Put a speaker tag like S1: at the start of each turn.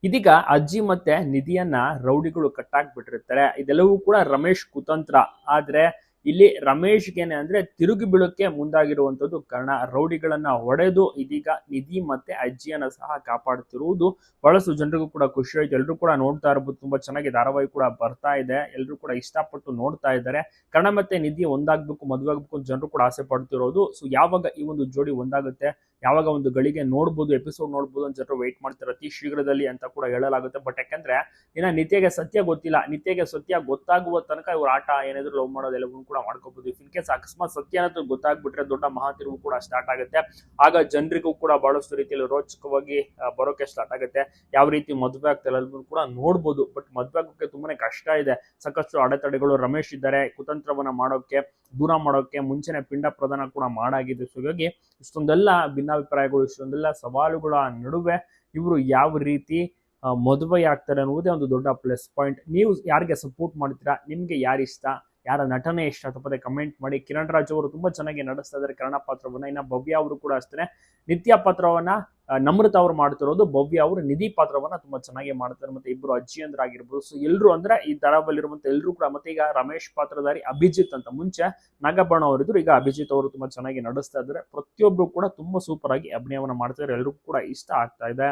S1: ಇದೀಗ ಅಜ್ಜಿ ಮತ್ತೆ ನಿಧಿಯನ್ನ ರೌಡಿಗಳು ಕಟ್ಟಾಕ್ಬಿಟ್ಟಿರ್ತಾರೆ. ಇದೆಲ್ಲವೂ ಕೂಡ ರಮೇಶ್ ಕುತಂತ್ರ. ಆದ್ರೆ ಇಲ್ಲಿ ರಮೇಶ್ಗೆನೆ ಅಂದ್ರೆ ತಿರುಗಿ ಬೀಳಕ್ಕೆ ಮುಂದಾಗಿರುವಂತದ್ದು ಕಾರಣ. ರೌಡಿಗಳನ್ನ ಹೊಡೆದು ಇದೀಗ ನಿಧಿ ಮತ್ತೆ ಅಜ್ಜಿಯನ್ನ ಸಹ ಕಾಪಾಡ್ತಿರುವುದು ಬಹಳಷ್ಟು ಜನರಿಗೂ ಕೂಡ ಖುಷಿ ಆಯ್ತು. ಎಲ್ಲರೂ ಕೂಡ ನೋಡ್ತಾ ಇರಬಹುದು, ತುಂಬಾ ಚೆನ್ನಾಗಿ ಧಾರಾವಾಹಿ ಕೂಡ ಬರ್ತಾ ಇದೆ, ಎಲ್ಲರೂ ಕೂಡ ಇಷ್ಟಪಟ್ಟು ನೋಡ್ತಾ ಇದ್ದಾರೆ. ಕರ್ಣ ಮತ್ತೆ ನಿಧಿ ಒಂದಾಗ್ಬೇಕು, ಮದುವೆ ಆಗ್ಬೇಕು ಜನರು ಕೂಡ ಆಸೆ ಪಡ್ತಿರೋದು. ಸೊ ಯಾವಾಗ ಈ ಒಂದು ಜೋಡಿ ಒಂದಾಗುತ್ತೆ, ಯಾವಾಗ ಒಂದು ಗಳಿಗೆ ನೋಡ್ಬೋದು, ಎಪಿಸೋಡ್ ನೋಡ್ಬೋದು ಅಂತ ಜನರು ವೆಯ್ಟ್ ಮಾಡ್ತಾರೆ ಅತಿ ಶೀಘ್ರದಲ್ಲಿ ಅಂತ ಕೂಡ ಹೇಳಲಾಗುತ್ತೆ. ಬಟ್ ಯಾಕಂದ್ರೆ ಇನ್ನ ನಿತ್ಯಗೆ ಸತ್ಯ ಗೊತ್ತಿಲ್ಲ. ನಿತ್ಯಗೆ ಸತ್ಯ ಗೊತ್ತಾಗುವ ತನಕ ಇವ್ರ ಆಟ ಏನಾದ್ರು ಲವ್ ಮಾಡೋದೆಲ್ಲವೂ ಕೂಡ ಮಾಡ್ಕೋಬಹುದು. ಇನ್ ಕೇಸ್ ಅಕಸ್ಮಾತ್ ಸತ್ಯ ಅನ್ನೋದು ಗೊತ್ತಾಗ್ಬಿಟ್ರೆ ದೊಡ್ಡ ಮಹಾತಿರುವು ಕೂಡ ಸ್ಟಾರ್ಟ್ ಆಗುತ್ತೆ. ಆಗ ಜನರಿಗೂ ಕೂಡ ಬಹಳಷ್ಟು ರೀತಿಯಲ್ಲಿ ರೋಚಕವಾಗಿ ಬರೋಕೆ ಸ್ಟಾರ್ಟ್ ಆಗುತ್ತೆ. ಯಾವ ರೀತಿ ಮದುವೆ ಆಗ್ತಾರೆ ಎಲ್ಲರೂ ಕೂಡ ನೋಡ್ಬೋದು. ಬಟ್ ಮದುವೆ ಆಗೋಕೆ ತುಂಬಾನೇ ಕಷ್ಟ ಇದೆ, ಸಾಕಷ್ಟು ಅಡೆತಡೆಗಳು. ರಮೇಶ್ ಇದ್ದಾರೆ ಕುತಂತ್ರವನ್ನ ಮಾಡೋಕೆ, ದೂರ ಮಾಡೋಕೆ, ಮುಂಚೆನೆ ಪಿಂಡ ಪ್ರದಾನ ಕೂಡ ಮಾಡಾಗಿದೆ. ಸೊ ಹೀಗಾಗಿ ಇಷ್ಟೊಂದೆಲ್ಲ ಭಿನ್ನಾಭಿಪ್ರಾಯಗಳು, ಇಷ್ಟೊಂದೆಲ್ಲ ಸವಾಲುಗಳ ನಡುವೆ ಇವರು ಯಾವ ರೀತಿ ಮದುವೆ ಆಗ್ತಾರೆ ಅನ್ನುವುದೇ ಒಂದು ದೊಡ್ಡ ಪ್ಲಸ್ ಪಾಯಿಂಟ್. ನೀವು ಯಾರಿಗೆ ಸಪೋರ್ಟ್ ಮಾಡ್ತೀರಾ, ನಿಮ್ಗೆ ಯಾರು ಇಷ್ಟ, ಯಾರ ನಟನೆ ಇಷ್ಟ ತಪ್ಪದೆ ಕಮೆಂಟ್ ಮಾಡಿ. ಕಿರಣ್ ರಾಜ್ ಅವರು ತುಂಬಾ ಚೆನ್ನಾಗಿ ನಡೆಸ್ತಾ ಇದ್ದಾರೆ ಕನ್ನಡ ಪಾತ್ರವನ್ನ. ಇನ್ನ ಭವ್ಯ ಅವರು ಕೂಡ ಅಷ್ಟೇ ನಿತ್ಯ ಪಾತ್ರವನ್ನ ನಮ್ರತ ಅವರು ಮಾಡ್ತಿರೋದು, ಭವ್ಯ ಅವರು ನಿಧಿ ಪಾತ್ರವನ್ನ ತುಂಬಾ ಚೆನ್ನಾಗಿ ಮಾಡ್ತಾರೆ. ಮತ್ತೆ ಇಬ್ರು ಅಜ್ಜಿಯಂದ್ರಾಗಿರ್ಬೋದು. ಸೊ ಎಲ್ಲರೂ ಅಂದ್ರೆ ಈ ಧಾರಾವಾಹಿಲಿರುವಂತ ಎಲ್ಲರೂ ಕೂಡ. ಮತ್ತೆ ಈಗ ರಮೇಶ್ ಪಾತ್ರಧಾರಿ ಅಭಿಜಿತ್ ಅಂತ, ಮುಂಚೆ ನಾಗಭರಣ ಅವರಿದ್ರು, ಈಗ ಅಭಿಜಿತ್ ಅವರು ತುಂಬಾ ಚೆನ್ನಾಗಿ ನಡೆಸ್ತಾ ಇದ್ದಾರೆ. ಪ್ರತಿಯೊಬ್ರು ಕೂಡ ತುಂಬಾ ಸೂಪರ್ ಆಗಿ ಅಭಿನಯವನ್ನ ಮಾಡ್ತಾರೆ, ಎಲ್ಲರೂ ಕೂಡ ಇಷ್ಟ ಆಗ್ತಾ ಇದೆ.